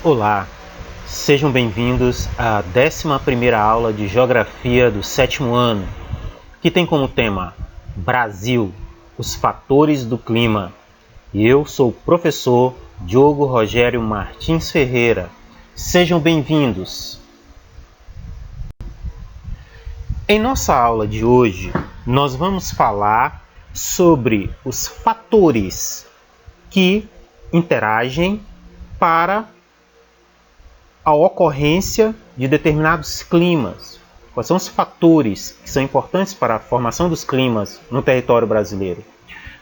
Olá, sejam bem-vindos à 11ª aula de Geografia do 7º ano, que tem como tema Brasil, os fatores do clima. E eu sou o professor Diogo Rogério Martins Ferreira. Sejam bem-vindos! Em nossa aula de hoje, nós vamos falar sobre os fatores que interagem para a ocorrência de determinados climas. Quais são os fatores que são importantes para a formação dos climas no território brasileiro?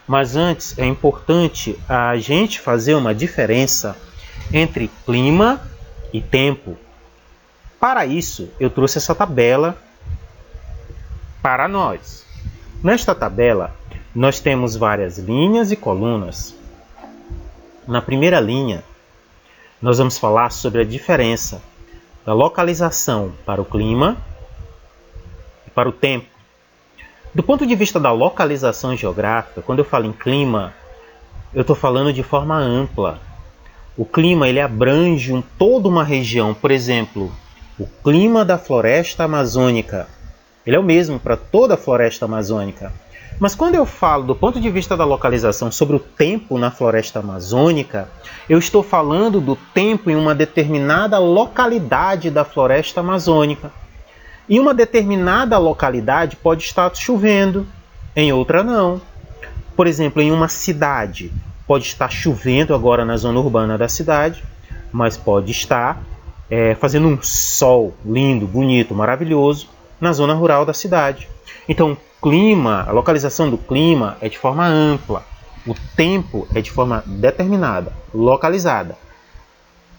Mas antes é importante a gente fazer uma diferença entre clima e tempo. Para isso, eu trouxe essa tabela para nós. Nesta tabela, nós temos várias linhas e colunas. Na primeira linha, nós vamos falar sobre a diferença da localização para o clima e para o tempo. Do ponto de vista da localização geográfica, quando eu falo em clima, eu estou falando de forma ampla. O clima ele abrange toda uma região. Por exemplo, o clima da floresta amazônica. Ele é o mesmo para toda a floresta amazônica. Mas quando eu falo do ponto de vista da localização sobre o tempo na floresta amazônica, eu estou falando do tempo em uma determinada localidade da floresta amazônica. Em uma determinada localidade pode estar chovendo, em outra não. Por exemplo, em uma cidade pode estar chovendo agora na zona urbana da cidade, mas pode estar fazendo um sol lindo, bonito, maravilhoso na zona rural da cidade. Então, clima, a localização do clima é de forma ampla. O tempo é de forma determinada, localizada.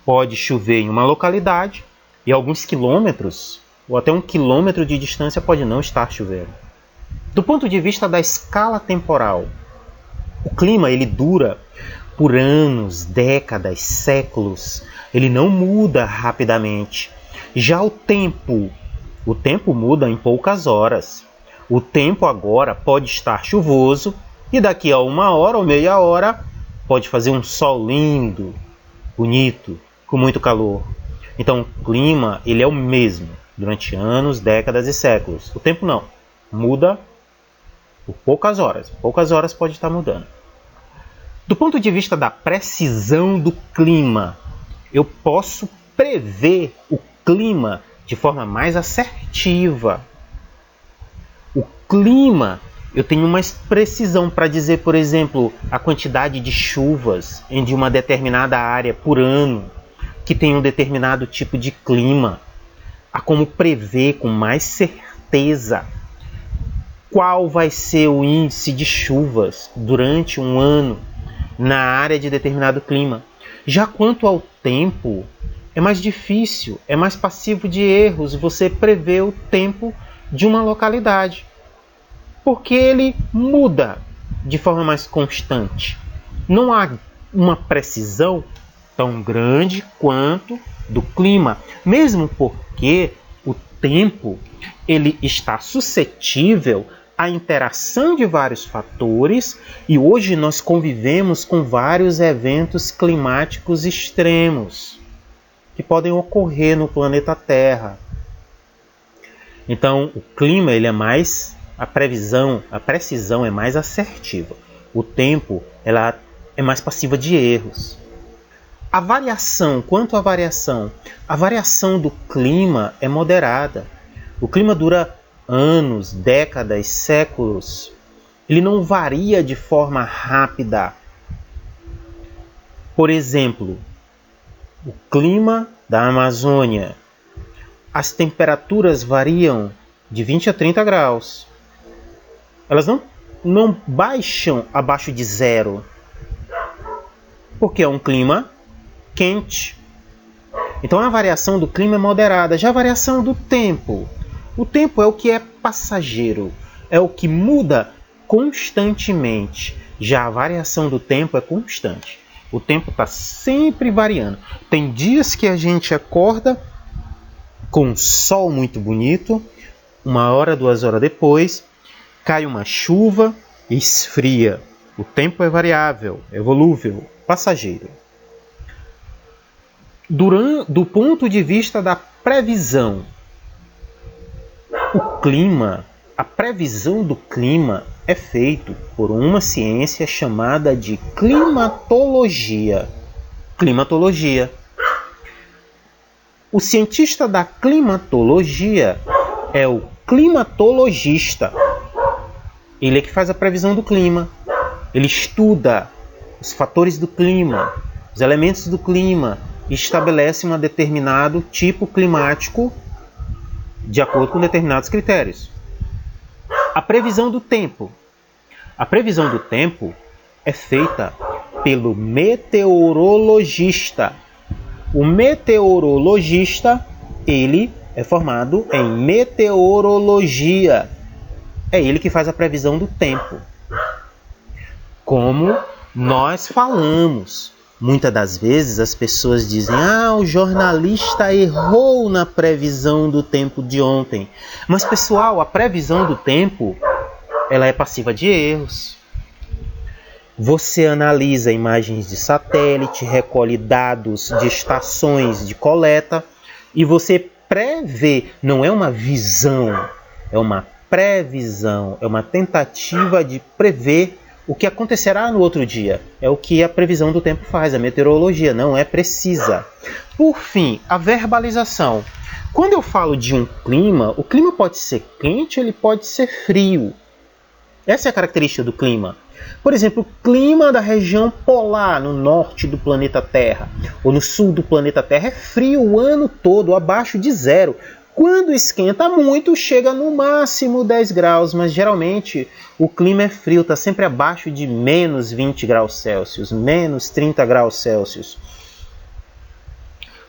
Pode chover em uma localidade e alguns quilômetros, ou até 1 quilômetro de distância pode não estar chovendo. Do ponto de vista da escala temporal, o clima ele dura por anos, décadas, séculos. Ele não muda rapidamente. Já o tempo muda em poucas horas. O tempo agora pode estar chuvoso e daqui a 1 hora ou meia hora pode fazer um sol lindo, bonito, com muito calor. Então o clima ele é o mesmo durante anos, décadas e séculos. O tempo não, muda por poucas horas. Poucas horas pode estar mudando. Do ponto de vista da precisão do clima, eu posso prever o clima de forma mais assertiva. O clima, eu tenho mais precisão para dizer, por exemplo, a quantidade de chuvas em de uma determinada área por ano, que tem um determinado tipo de clima. Há como prever com mais certeza qual vai ser o índice de chuvas durante um ano na área de determinado clima. Já quanto ao tempo, é mais difícil, é mais passivo de erros você prever o tempo de uma localidade, porque ele muda de forma mais constante. Não há uma precisão tão grande quanto do clima, mesmo porque o tempo ele está suscetível à interação de vários fatores e hoje nós convivemos com vários eventos climáticos extremos que podem ocorrer no planeta Terra. Então, o clima ele é mais, a precisão é mais assertiva. O tempo ela é mais passiva de erros. A variação, quanto à variação? A variação do clima é moderada. O clima dura anos, décadas, séculos. Ele não varia de forma rápida. Por exemplo, o clima da Amazônia. As temperaturas variam de 20 a 30 graus. Elas não baixam abaixo de zero, porque é um clima quente. Então a variação do clima é moderada. Já a variação do tempo. O tempo é o que é passageiro, é o que muda constantemente. Já a variação do tempo é constante. O tempo está sempre variando. Tem dias que a gente acorda com um sol muito bonito, 1 hora, 2 horas depois, cai uma chuva e esfria. O tempo é variável, é volúvel, passageiro. do ponto de vista da previsão, o clima, a previsão do clima é feito por uma ciência chamada de climatologia. Climatologia. O cientista da climatologia é o climatologista. Ele é que faz a previsão do clima. Ele estuda os fatores do clima, os elementos do clima, e estabelece um determinado tipo climático de acordo com determinados critérios. A previsão do tempo. A previsão do tempo é feita pelo meteorologista. O meteorologista, ele é formado em meteorologia. É ele que faz a previsão do tempo. Como nós falamos, muitas das vezes as pessoas dizem: o jornalista errou na previsão do tempo de ontem. Mas, pessoal, a previsão do tempo, ela é passiva de erros. Você analisa imagens de satélite, recolhe dados de estações de coleta e você prevê. Não é uma visão, é uma previsão, é uma tentativa de prever o que acontecerá no outro dia. É o que a previsão do tempo faz, a meteorologia, não é precisa. Por fim, a verbalização. Quando eu falo de um clima, o clima pode ser quente ou ele pode ser frio. Essa é a característica do clima. Por exemplo, o clima da região polar no norte do planeta Terra ou no sul do planeta Terra é frio o ano todo, abaixo de zero. Quando esquenta muito, chega no máximo 10 graus, mas geralmente o clima é frio, está sempre abaixo de menos 20 graus Celsius, menos 30 graus Celsius.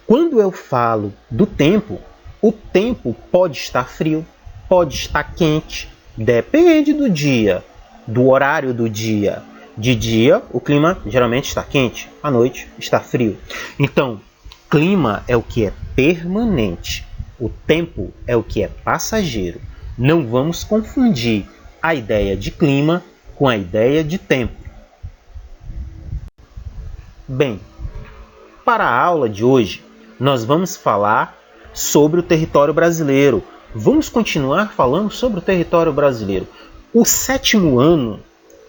Quando eu falo do tempo, o tempo pode estar frio, pode estar quente, depende do dia, do horário do dia. De dia, o clima geralmente está quente, à noite está frio. Então, clima é o que é permanente. O tempo é o que é passageiro. Não vamos confundir a ideia de clima com a ideia de tempo. Bem, para a aula de hoje, nós vamos falar sobre o território brasileiro. Vamos continuar falando sobre o território brasileiro. O 7º ano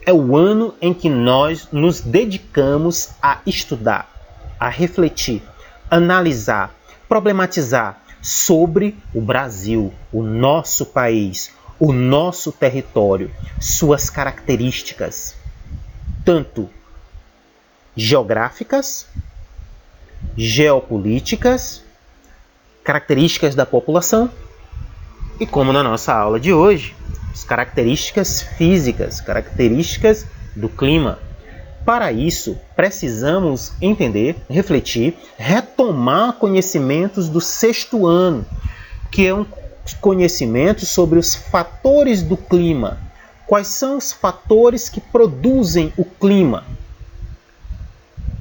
é o ano em que nós nos dedicamos a estudar, a refletir, analisar, problematizar sobre o Brasil, o nosso país, o nosso território, suas características, tanto geográficas, geopolíticas, características da população e, como na nossa aula de hoje, as características físicas, características do clima. Para isso, precisamos entender, refletir, retomar conhecimentos do 6º ano, que é um conhecimento sobre os fatores do clima. Quais são os fatores que produzem o clima?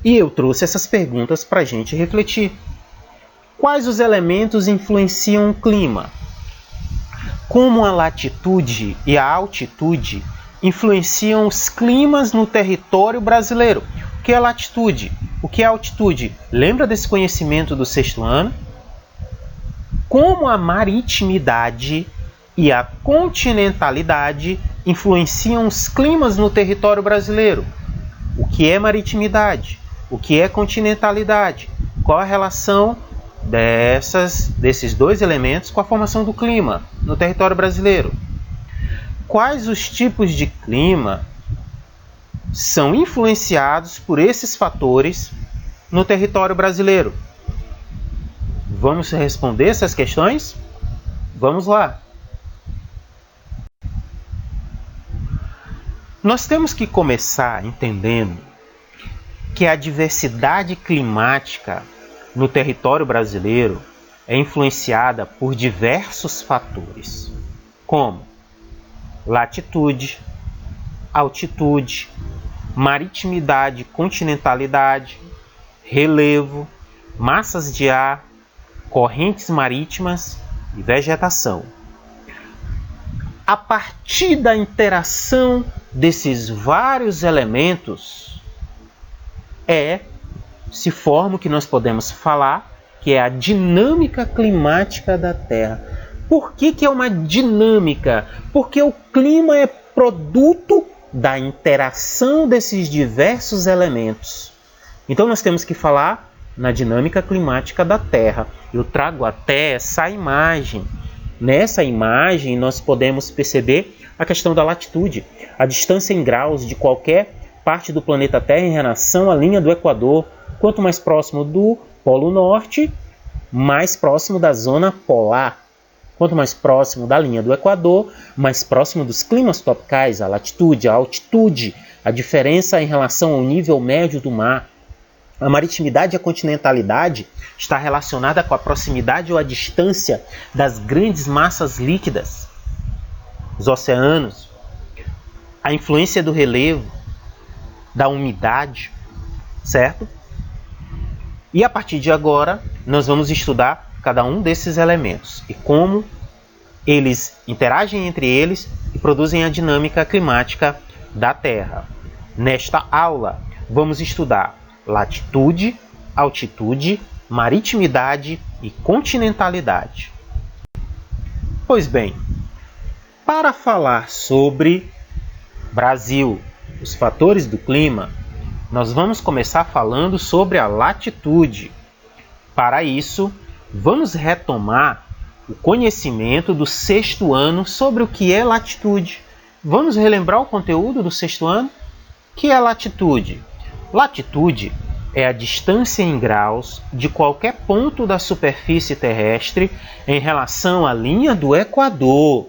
E eu trouxe essas perguntas para a gente refletir. Quais os elementos influenciam o clima? Como a latitude e a altitude influenciam os climas no território brasileiro? O que é latitude? O que é altitude? Lembra desse conhecimento do 6º ano? Como a maritimidade e a continentalidade influenciam os climas no território brasileiro? O que é maritimidade? O que é continentalidade? Qual a relação desses dois elementos com a formação do clima no território brasileiro? Quais os tipos de clima são influenciados por esses fatores no território brasileiro? Vamos responder essas questões? Vamos lá! Nós temos que começar entendendo que a diversidade climática no território brasileiro é influenciada por diversos fatores, como latitude, altitude, maritimidade, continentalidade, relevo, massas de ar, correntes marítimas e vegetação. A partir da interação desses vários elementos é se forma o que nós podemos falar, que é a dinâmica climática da Terra. Por que é uma dinâmica? Porque o clima é produto da interação desses diversos elementos. Então nós temos que falar na dinâmica climática da Terra. Eu trago até essa imagem. Nessa imagem nós podemos perceber a questão da latitude, a distância em graus de qualquer parte do planeta Terra em relação à linha do Equador. Quanto mais próximo do Polo Norte, mais próximo da zona polar. Quanto mais próximo da linha do Equador, mais próximo dos climas tropicais, a latitude, a altitude, a diferença em relação ao nível médio do mar. A maritimidade e a continentalidade está relacionada com a proximidade ou a distância das grandes massas líquidas, os oceanos, a influência do relevo, da umidade, certo? E a partir de agora, nós vamos estudar cada um desses elementos e como eles interagem entre eles e produzem a dinâmica climática da Terra. Nesta aula, vamos estudar latitude, altitude, maritimidade e continentalidade. Pois bem, para falar sobre Brasil, os fatores do clima, nós vamos começar falando sobre a latitude. Para isso, vamos retomar o conhecimento do sexto ano sobre o que é latitude. Vamos relembrar o conteúdo do sexto ano? O que é latitude? Latitude é a distância em graus de qualquer ponto da superfície terrestre em relação à linha do Equador.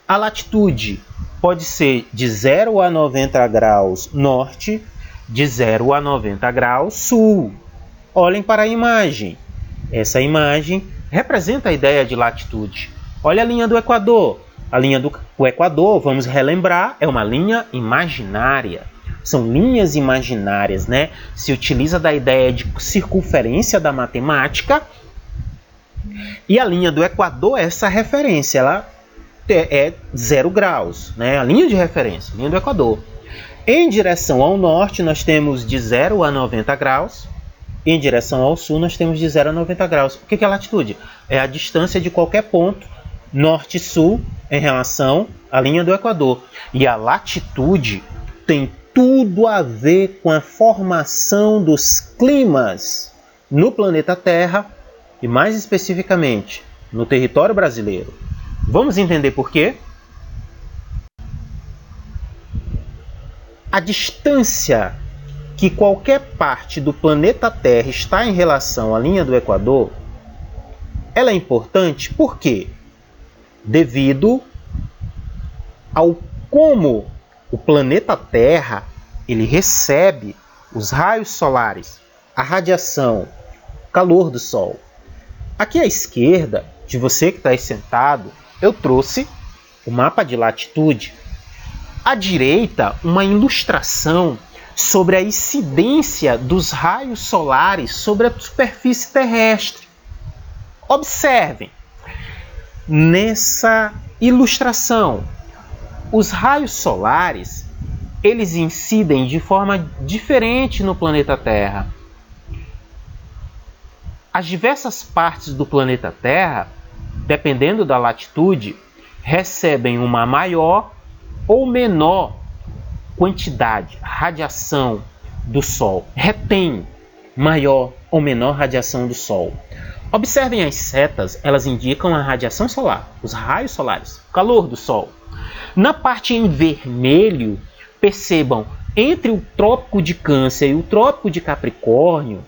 A latitude pode ser de 0 a 90 graus norte, de 0 a 90 graus sul. Olhem para a imagem. Essa imagem representa a ideia de latitude. Olha a linha do Equador. A linha do Equador, vamos relembrar, é uma linha imaginária. São linhas imaginárias, né? Se utiliza da ideia de circunferência da matemática. E a linha do Equador é essa referência. Ela é 0 graus, né? A linha de referência, linha do Equador. Em direção ao norte, nós temos de 0 a 90 graus. Em direção ao sul, nós temos de 0 a 90 graus. O que é a latitude? É a distância de qualquer ponto, norte e sul, em relação à linha do Equador. E a latitude tem tudo a ver com a formação dos climas no planeta Terra e, mais especificamente, no território brasileiro. Vamos entender por quê? A distância que qualquer parte do planeta Terra está em relação à linha do Equador, ela é importante por quê? Devido ao como o planeta Terra ele recebe os raios solares, a radiação, o calor do Sol. Aqui à esquerda de você que está aí sentado, eu trouxe o mapa de latitude. À direita, uma ilustração sobre a incidência dos raios solares sobre a superfície terrestre. Observem, nessa ilustração, os raios solares eles incidem de forma diferente no planeta Terra. As diversas partes do planeta Terra, dependendo da latitude, recebem uma maior ou menor quantidade, radiação do Sol. Retém maior ou menor radiação do Sol. Observem as setas, elas indicam a radiação solar, os raios solares, o calor do Sol. Na parte em vermelho, percebam, entre o Trópico de Câncer e o Trópico de Capricórnio,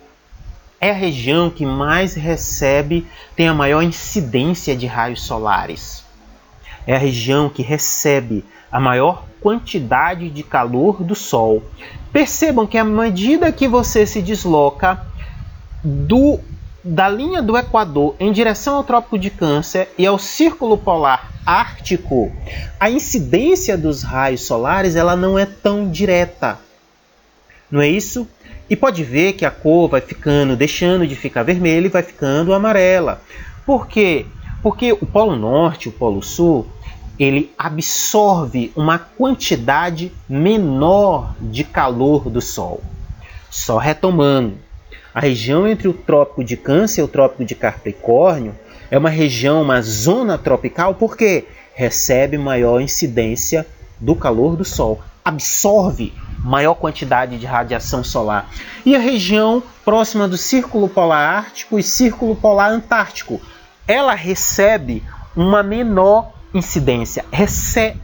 é a região que mais recebe, tem a maior incidência de raios solares. É a região que recebe a maior quantidade de calor do Sol. Percebam que à medida que você se desloca da linha do Equador em direção ao Trópico de Câncer e ao Círculo Polar Ártico, a incidência dos raios solares ela não é tão direta. Não é isso? E pode ver que a cor vai ficando, deixando de ficar vermelha e vai ficando amarela. Por quê? Porque o Polo Norte, o Polo Sul, ele absorve uma quantidade menor de calor do Sol. Só retomando, a região entre o Trópico de Câncer e o Trópico de Capricórnio é uma região, uma zona tropical, porque recebe maior incidência do calor do Sol, absorve maior quantidade de radiação solar. E a região próxima do Círculo Polar Ártico e Círculo Polar Antártico, ela recebe uma menor incidência,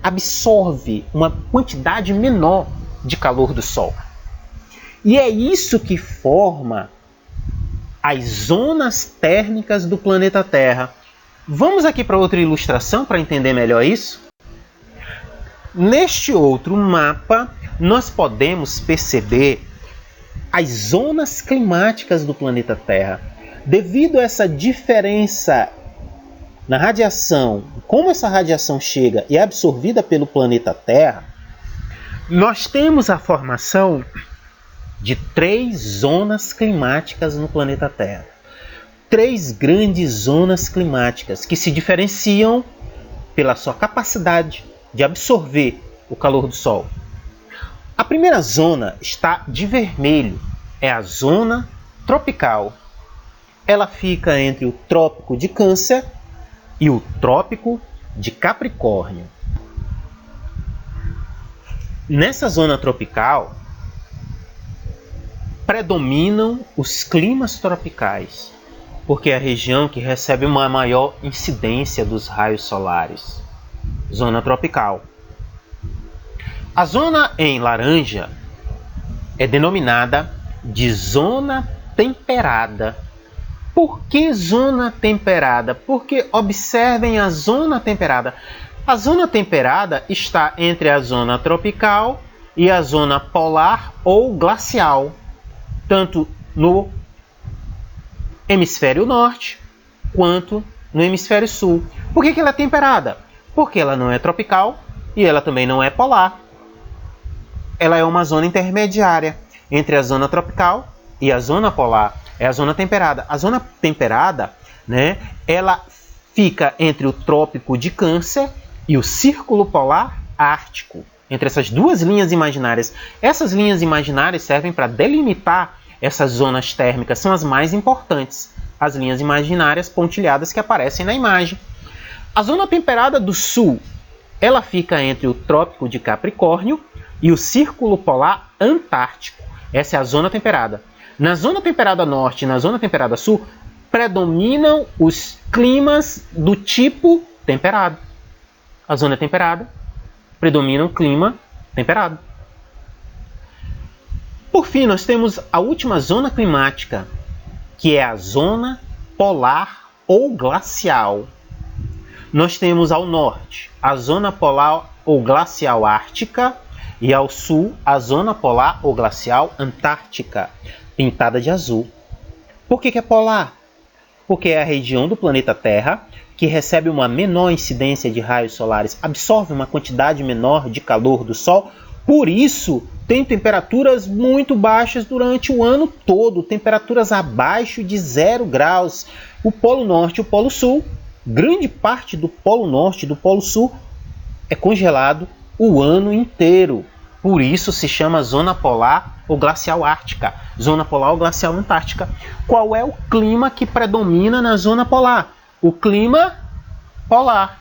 absorve uma quantidade menor de calor do Sol. E é isso que forma as zonas térmicas do planeta Terra. Vamos aqui para outra ilustração para entender melhor isso? Neste outro mapa, nós podemos perceber as zonas climáticas do planeta Terra. Devido a essa diferença na radiação, como essa radiação chega e é absorvida pelo planeta Terra, nós temos a formação de 3 zonas climáticas no planeta Terra. 3 grandes zonas climáticas que se diferenciam pela sua capacidade de absorver o calor do Sol. A primeira zona está de vermelho, é a zona tropical. Ela fica entre o Trópico de Câncer e o Trópico de Capricórnio. Nessa zona tropical, predominam os climas tropicais, porque é a região que recebe uma maior incidência dos raios solares. Zona tropical. A zona em laranja é denominada de zona temperada. Por que zona temperada? Porque observem a zona temperada. A zona temperada está entre a zona tropical e a zona polar ou glacial, tanto no hemisfério norte quanto no hemisfério sul. Por que ela é temperada? Porque ela não é tropical e ela também não é polar. Ela é uma zona intermediária entre a zona tropical e a zona polar. É a zona temperada. A zona temperada, né, ela fica entre o Trópico de Câncer e o Círculo Polar Ártico. Entre essas 2 linhas imaginárias. Essas linhas imaginárias servem para delimitar essas zonas térmicas, são as mais importantes. As linhas imaginárias pontilhadas que aparecem na imagem. A zona temperada do sul, ela fica entre o Trópico de Capricórnio e o Círculo Polar Antártico. Essa é a zona temperada. Na zona temperada norte e na zona temperada sul, predominam os climas do tipo temperado. A zona temperada predomina o clima temperado. Por fim, nós temos a última zona climática, que é a zona polar ou glacial. Nós temos ao norte a zona polar ou glacial ártica e ao sul a zona polar ou glacial antártica, pintada de azul. Por que é polar? Porque é a região do planeta Terra que recebe uma menor incidência de raios solares, absorve uma quantidade menor de calor do Sol, por isso tem temperaturas muito baixas durante o ano todo, temperaturas abaixo de 0 graus. O Polo Norte e o Polo Sul, grande parte do Polo Norte e do Polo Sul é congelado o ano inteiro. Por isso se chama Zona Polar ou Glacial Ártica, Zona Polar ou Glacial Antártica. Qual é o clima que predomina na Zona Polar? O clima polar.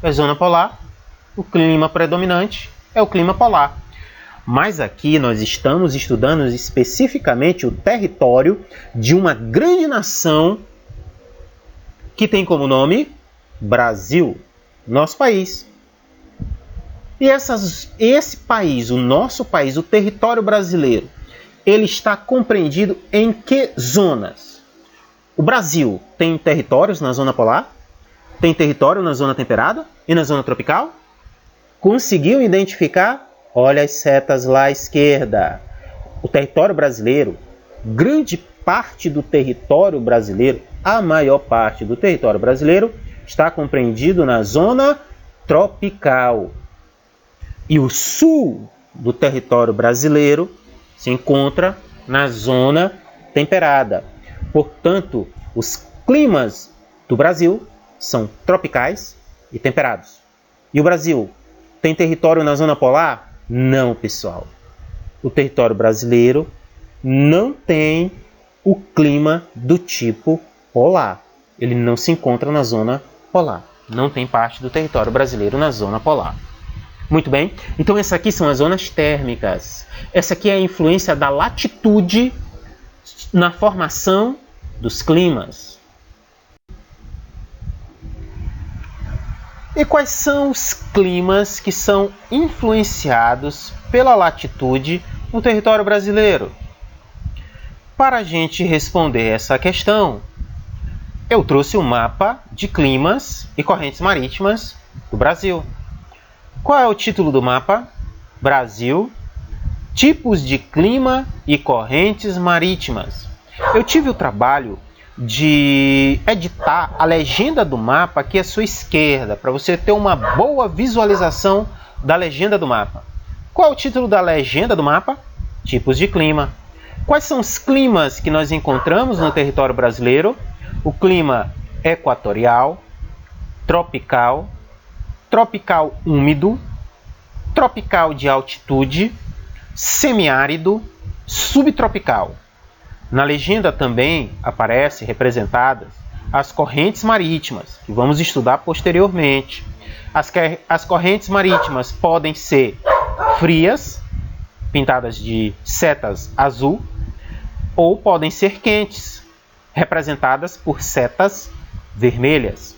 É Zona Polar, o clima predominante é o clima polar. Mas aqui nós estamos estudando especificamente o território de uma grande nação que tem como nome Brasil, nosso país. E esse país, o nosso país, o território brasileiro, ele está compreendido em que zonas? O Brasil tem territórios na zona polar? Tem território na zona temperada e na zona tropical? Conseguiu identificar? Olha as setas lá à esquerda. O território brasileiro, grande parte do território brasileiro, a maior parte do território brasileiro, está compreendido na zona tropical. E o sul do território brasileiro se encontra na zona temperada. Portanto, os climas do Brasil são tropicais e temperados. E o Brasil tem território na zona polar? Não, pessoal. O território brasileiro não tem o clima do tipo polar. Ele não se encontra na zona polar. Não tem parte do território brasileiro na zona polar. Muito bem? Então essas aqui são as zonas térmicas. Essa aqui é a influência da latitude na formação dos climas. E quais são os climas que são influenciados pela latitude no território brasileiro? Para a gente responder essa questão, eu trouxe um mapa de climas e correntes marítimas do Brasil. Qual é o título do mapa? Brasil, tipos de clima e correntes marítimas. Eu tive o trabalho de editar a legenda do mapa aqui à sua esquerda, para você ter uma boa visualização da legenda do mapa. Qual é o título da legenda do mapa? Tipos de clima. Quais são os climas que nós encontramos no território brasileiro? O clima equatorial, tropical, tropical úmido, tropical de altitude, semiárido, subtropical. Na legenda também aparecem representadas as correntes marítimas, que vamos estudar posteriormente. As correntes marítimas podem ser frias, pintadas de setas azul, ou podem ser quentes, representadas por setas vermelhas.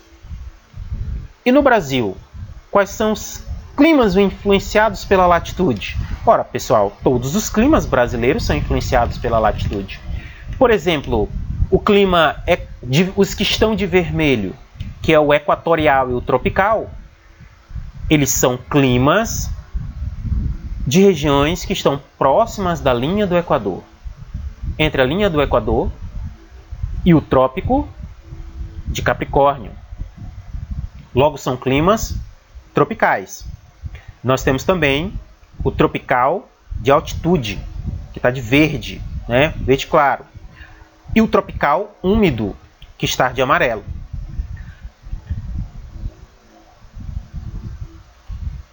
E no Brasil, quais são os climas influenciados pela latitude? Ora, pessoal, todos os climas brasileiros são influenciados pela latitude. Por exemplo, os que estão de vermelho, que é o equatorial e o tropical, eles são climas de regiões que estão próximas da linha do Equador. Entre a linha do Equador e o trópico de Capricórnio. Logo, são climas tropicais. Nós temos também o tropical de altitude, que está de verde, né? Verde claro. E o tropical úmido, que está de amarelo.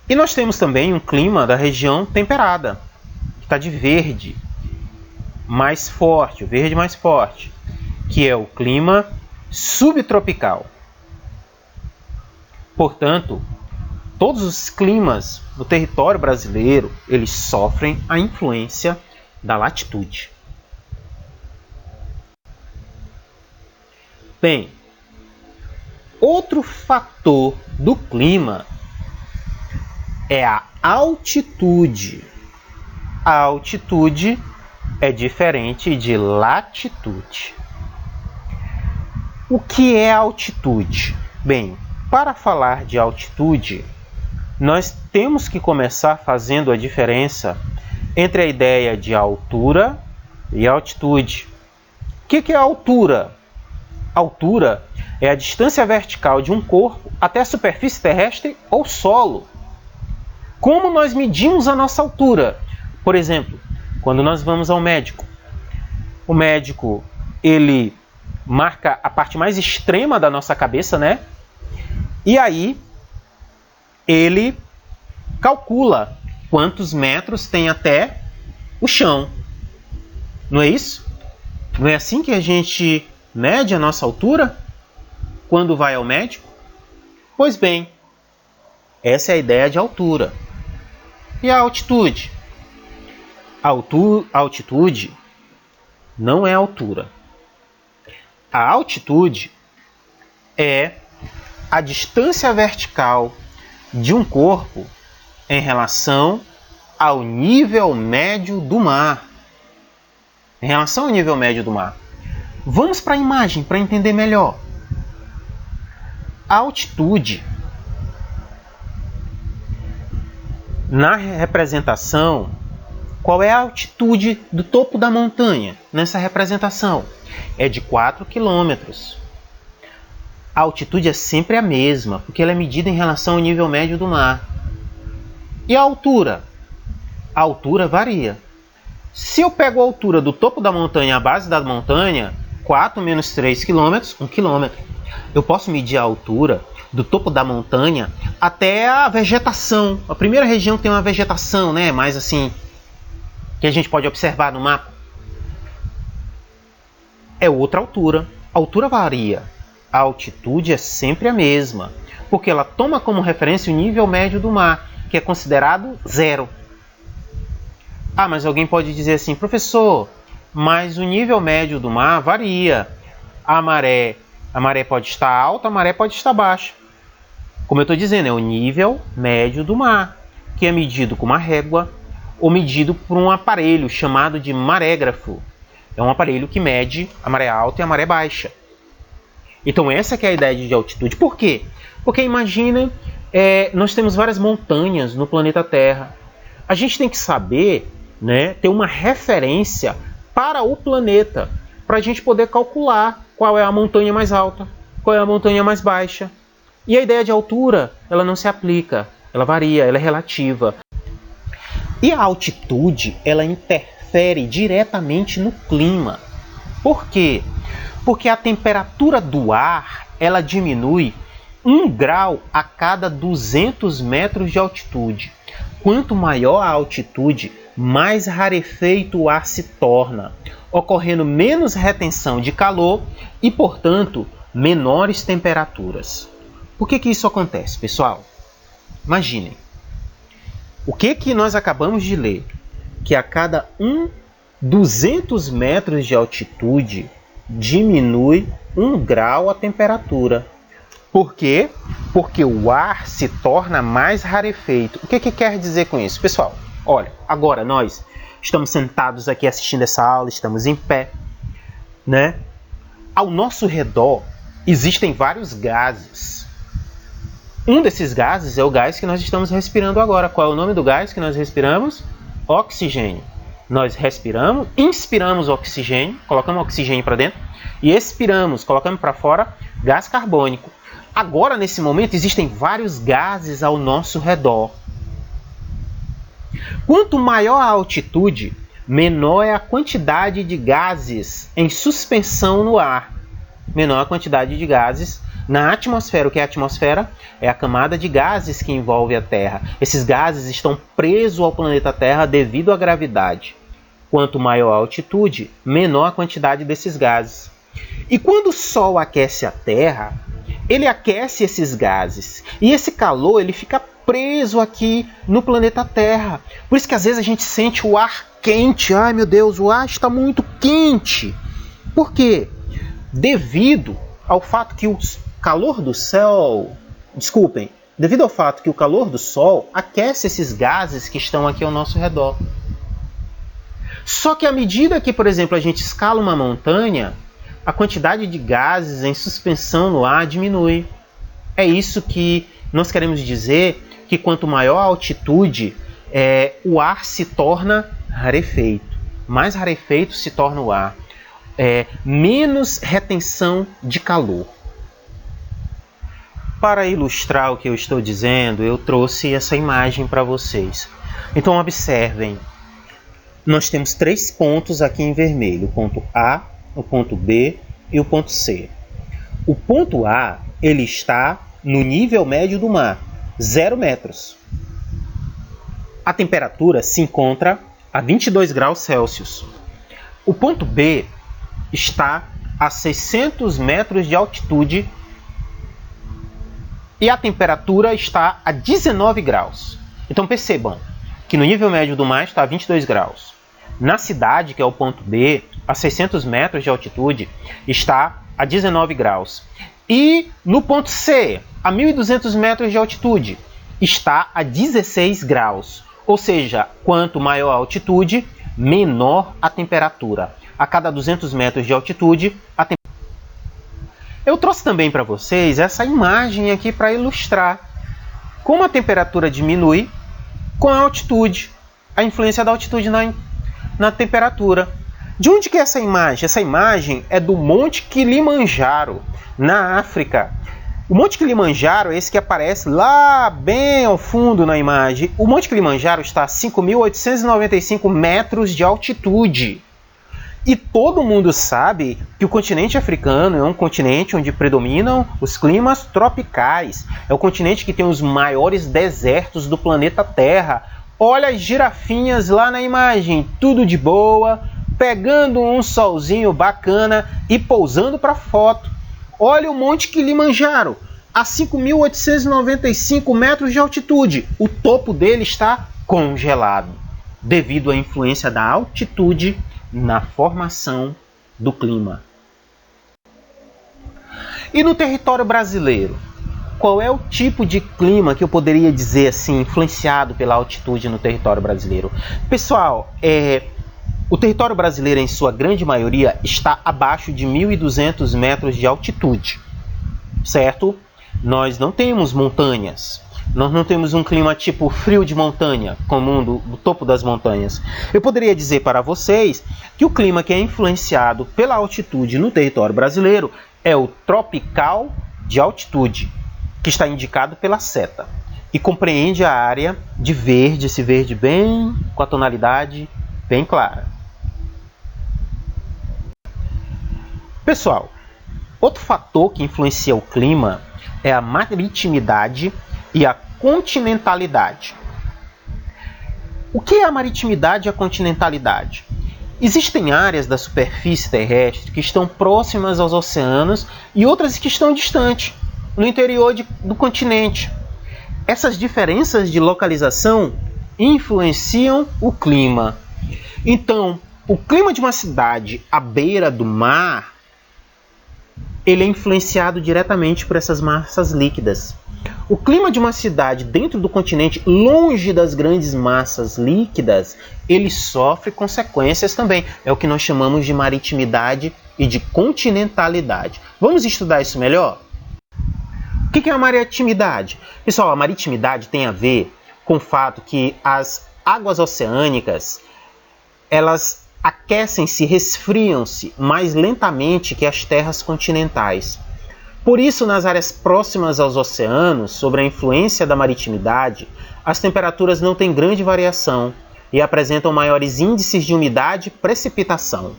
E nós temos também um clima da região temperada, que está de verde mais forte, o verde mais forte, que é o clima subtropical. Portanto, todos os climas no território brasileiro, eles sofrem a influência da latitude. Bem, outro fator do clima é a altitude. A altitude é diferente de latitude. O que é altitude? Bem, para falar de altitude, nós temos que começar fazendo a diferença entre a ideia de altura e altitude. O que é altura? Altura é a distância vertical de um corpo até a superfície terrestre ou solo. Como nós medimos a nossa altura? Por exemplo, quando nós vamos ao médico, o médico ele marca a parte mais extrema da nossa cabeça, né? E aí ele calcula quantos metros tem até o chão. Não é isso? Não é assim que a gente mede a nossa altura quando vai ao médico? Pois bem, essa é a ideia de altura. E a altitude? Altitude não é altura. A altitude é a distância vertical de um corpo em relação ao nível médio do mar. Em relação ao nível médio do mar. Vamos para a imagem para entender melhor. A altitude, na representação, qual é a altitude do topo da montanha nessa representação? É de 4 quilômetros. A altitude é sempre a mesma, porque ela é medida em relação ao nível médio do mar. E a altura? A altura varia. Se eu pego a altura do topo da montanha à base da montanha, 4 menos 3 quilômetros, 1 quilômetro. Eu posso medir a altura do topo da montanha até a vegetação. A primeira região que tem uma vegetação, né, mais assim, que a gente pode observar no mapa. é outra altura. A altura varia, a altitude é sempre a mesma, porque ela toma como referência o nível médio do mar, que é considerado zero. Ah, mas alguém pode dizer assim, professor, mas o nível médio do mar varia. A maré pode estar alta, a maré pode estar baixa. Como eu estou dizendo, é o nível médio do mar, que é medido com uma régua ou medido por um aparelho chamado de marégrafo. É um aparelho que mede a maré alta e a maré baixa. Então essa que é a ideia de altitude. Por quê? Porque imagina, nós temos várias montanhas no planeta Terra. A gente tem que saber, né, ter uma referência para o planeta, para a gente poder calcular qual é a montanha mais alta, qual é a montanha mais baixa. E a ideia de altura, ela não se aplica, ela varia, ela é relativa. E a altitude, ela interfere diretamente no clima. Por quê? Porque a temperatura do ar, ela diminui 1 grau a cada 200 metros de altitude. Quanto maior a altitude, mais rarefeito o ar se torna, ocorrendo menos retenção de calor e, portanto, menores temperaturas. Por que isso acontece, pessoal? Imaginem. O que nós acabamos de ler? Que a cada 200 metros de altitude diminui 1 grau a temperatura. Por quê? Porque o ar se torna mais rarefeito. O que quer dizer com isso? Pessoal, olha, agora nós estamos sentados aqui assistindo essa aula, estamos em pé, né? Ao nosso redor existem vários gases. Um desses gases é o gás que nós estamos respirando agora. Qual é o nome do gás que nós respiramos? Oxigênio. Nós respiramos, inspiramos oxigênio, colocamos oxigênio para dentro e expiramos, colocamos para fora gás carbônico. Agora, nesse momento, existem vários gases ao nosso redor. Quanto maior a altitude, menor é a quantidade de gases em suspensão no ar. Menor a quantidade de gases na atmosfera. O que é a atmosfera? É a camada de gases que envolve a Terra. Esses gases estão presos ao planeta Terra devido à gravidade. Quanto maior a altitude, menor a quantidade desses gases. E quando o Sol aquece a Terra, ele aquece esses gases. E esse calor ele fica preso aqui no planeta Terra. Por isso que às vezes a gente sente o ar quente. Ai meu Deus, o ar está muito quente. Por quê? Devido ao fato que o calor do Sol... Devido ao fato que o calor do Sol aquece esses gases que estão aqui ao nosso redor. Só que à medida que, por exemplo, a gente escala uma montanha, a quantidade de gases em suspensão no ar diminui. É isso que nós queremos dizer, que quanto maior a altitude, o ar se torna rarefeito. Mais rarefeito se torna o ar. Menos retenção de calor. Para ilustrar o que eu estou dizendo, eu trouxe essa imagem para vocês. Então observem, nós temos 3 pontos aqui em vermelho, o ponto A, o ponto B e o ponto C. O ponto A, ele está no nível médio do mar, 0 metros. A temperatura se encontra a 22 graus Celsius. O ponto B está a 600 metros de altitude e a temperatura está a 19 graus. Então percebam que no nível médio do mar está a 22 graus. Na cidade, que é o ponto B, a 600 metros de altitude, está a 19 graus. E no ponto C, a 1.200 metros de altitude, está a 16 graus. Ou seja, quanto maior a altitude, menor a temperatura. A cada 200 metros de altitude, a temperatura... Eu trouxe também para vocês essa imagem aqui para ilustrar como a temperatura diminui com a altitude, a influência da altitude na temperatura. De onde que é essa imagem? Essa imagem é do Monte Kilimanjaro, na África. O Monte Kilimanjaro é esse que aparece lá bem ao fundo na imagem. O Monte Kilimanjaro está a 5.895 metros de altitude. E todo mundo sabe que o continente africano é um continente onde predominam os climas tropicais. É o continente que tem os maiores desertos do planeta Terra. Olha as girafinhas lá na imagem, tudo de boa, pegando um solzinho bacana e pousando para foto. Olha o Monte Kilimanjaro, a 5.895 metros de altitude. O topo dele está congelado, devido à influência da altitude na formação do clima. E no território brasileiro? Qual é o tipo de clima que eu poderia dizer assim, influenciado pela altitude no território brasileiro? Pessoal, o território brasileiro, em sua grande maioria, está abaixo de 1.200 metros de altitude, certo? Nós não temos montanhas, nós não temos um clima tipo frio de montanha, comum do topo das montanhas. Eu poderia dizer para vocês que o clima que é influenciado pela altitude no território brasileiro é o tropical de altitude, que está indicado pela seta e compreende a área de verde, esse verde bem com a tonalidade bem clara. Pessoal, outro fator que influencia o clima é a maritimidade e a continentalidade. O que é a maritimidade e a continentalidade? Existem áreas da superfície terrestre que estão próximas aos oceanos e outras que estão distantes, no interior do continente. Essas diferenças de localização influenciam o clima. Então, o clima de uma cidade à beira do mar, ele é influenciado diretamente por essas massas líquidas. O clima de uma cidade dentro do continente, longe das grandes massas líquidas, ele sofre consequências também. É o que nós chamamos de maritimidade e de continentalidade. Vamos estudar isso melhor? O que é a maritimidade? Pessoal, a maritimidade tem a ver com o fato que as águas oceânicas, elas aquecem-se, resfriam-se mais lentamente que as terras continentais. Por isso, nas áreas próximas aos oceanos, sob a influência da maritimidade, as temperaturas não têm grande variação e apresentam maiores índices de umidade e precipitação.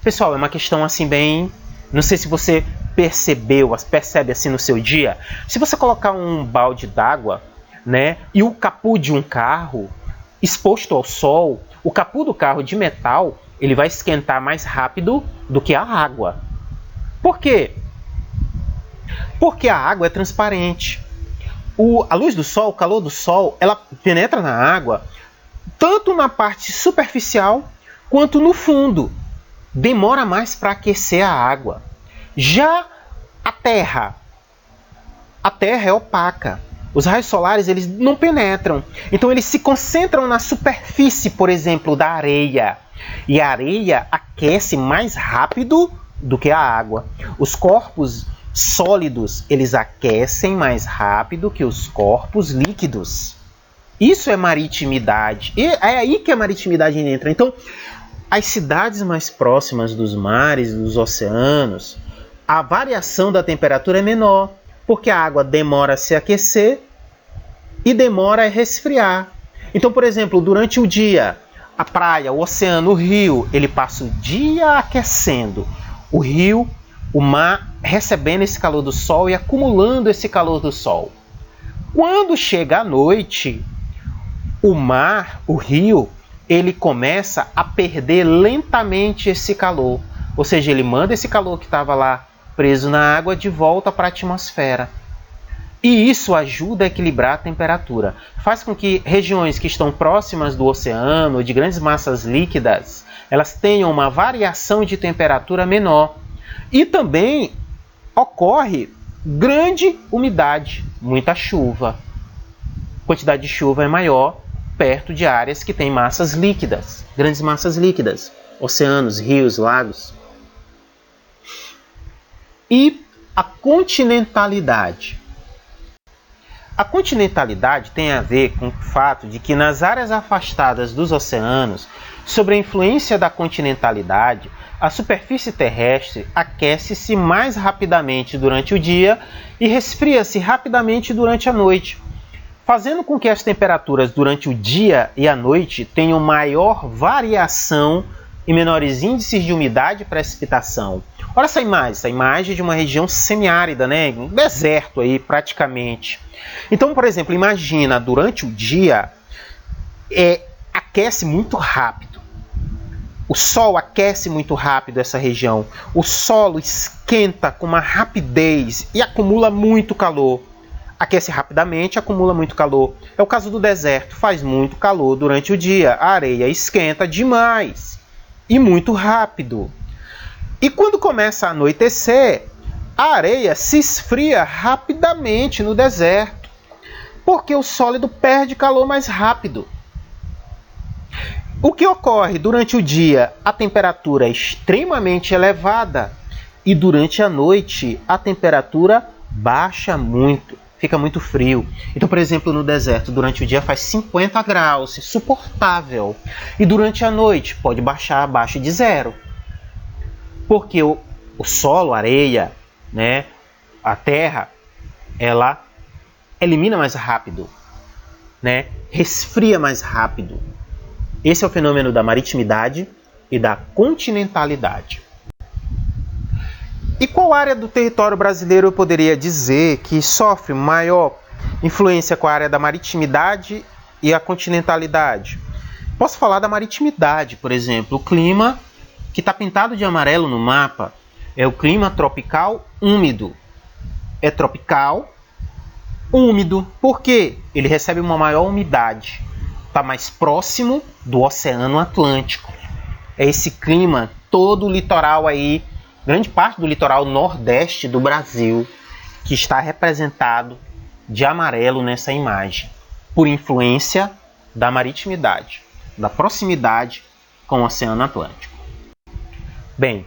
Pessoal, é uma questão assim bem... Não sei se você percebe assim no seu dia. Se você colocar um balde d'água, né, e o capô de um carro exposto ao sol, o capô do carro de metal, ele vai esquentar mais rápido do que a água. Por quê? Porque a água é transparente. A luz do sol, o calor do sol, ela penetra na água tanto na parte superficial quanto no fundo. Demora mais para aquecer a água. Já a Terra é opaca. Os raios solares, eles não penetram. Então eles se concentram na superfície, por exemplo, da areia. E a areia aquece mais rápido do que a água. Os corpos sólidos, eles aquecem mais rápido que os corpos líquidos. Isso é maritimidade. E é aí que a maritimidade entra. Então, as cidades mais próximas dos mares, dos oceanos, a variação da temperatura é menor, porque a água demora a se aquecer e demora a resfriar. Então, por exemplo, durante o dia, a praia, o oceano, o rio, ele passa o dia aquecendo. O rio, o mar, recebendo esse calor do sol e acumulando esse calor do sol. Quando chega a noite, o mar, o rio, ele começa a perder lentamente esse calor. Ou seja, ele manda esse calor que estava lá preso na água de volta para a atmosfera. E isso ajuda a equilibrar a temperatura. Faz com que regiões que estão próximas do oceano, de grandes massas líquidas, elas tenham uma variação de temperatura menor. E também ocorre grande umidade, muita chuva. A quantidade de chuva é maior perto de áreas que têm massas líquidas, grandes massas líquidas, oceanos, rios, lagos. E a continentalidade. A continentalidade tem a ver com o fato de que nas áreas afastadas dos oceanos, sob a influência da continentalidade, a superfície terrestre aquece-se mais rapidamente durante o dia e resfria-se rapidamente durante a noite, fazendo com que as temperaturas durante o dia e a noite tenham maior variação e menores índices de umidade e precipitação. Olha essa imagem é de uma região semiárida, né? Um deserto aí praticamente. Então, por exemplo, imagina durante o dia aquece muito rápido. O Sol aquece muito rápido essa região. O solo esquenta com uma rapidez e acumula muito calor. Aquece rapidamente, acumula muito calor. É o caso do deserto, faz muito calor durante o dia. A areia esquenta demais e muito rápido. E quando começa a anoitecer, a areia se esfria rapidamente no deserto, porque o sólido perde calor mais rápido. O que ocorre? Durante o dia, a temperatura é extremamente elevada e durante a noite, a temperatura baixa muito, fica muito frio. Então, por exemplo, no deserto, durante o dia faz 50 graus, insuportável. E durante a noite, pode baixar abaixo de zero. Porque o solo, a areia, né, a terra, ela elimina mais rápido, né, resfria mais rápido. Esse é o fenômeno da maritimidade e da continentalidade. E qual área do território brasileiro eu poderia dizer que sofre maior influência com a área da maritimidade e a continentalidade? Posso falar da maritimidade, por exemplo. O clima que está pintado de amarelo no mapa é o clima tropical úmido. É tropical úmido. Por quê? Ele recebe uma maior umidade. Está mais próximo do Oceano Atlântico. É esse clima, todo o litoral aí, grande parte do litoral nordeste do Brasil, que está representado de amarelo nessa imagem, por influência da maritimidade, da proximidade com o Oceano Atlântico. Bem,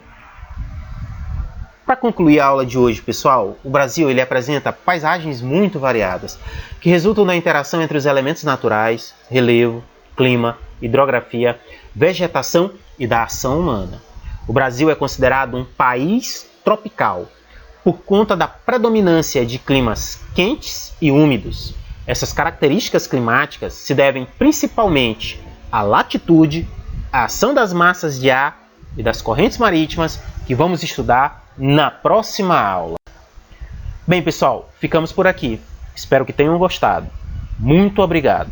para concluir a aula de hoje, pessoal, o Brasil ele apresenta paisagens muito variadas, que resultam da interação entre os elementos naturais, relevo, clima, hidrografia, vegetação e da ação humana. O Brasil é considerado um país tropical, por conta da predominância de climas quentes e úmidos. Essas características climáticas se devem principalmente à latitude, à ação das massas de ar e das correntes marítimas, que vamos estudar na próxima aula. Bem, pessoal, ficamos por aqui. Espero que tenham gostado. Muito obrigado.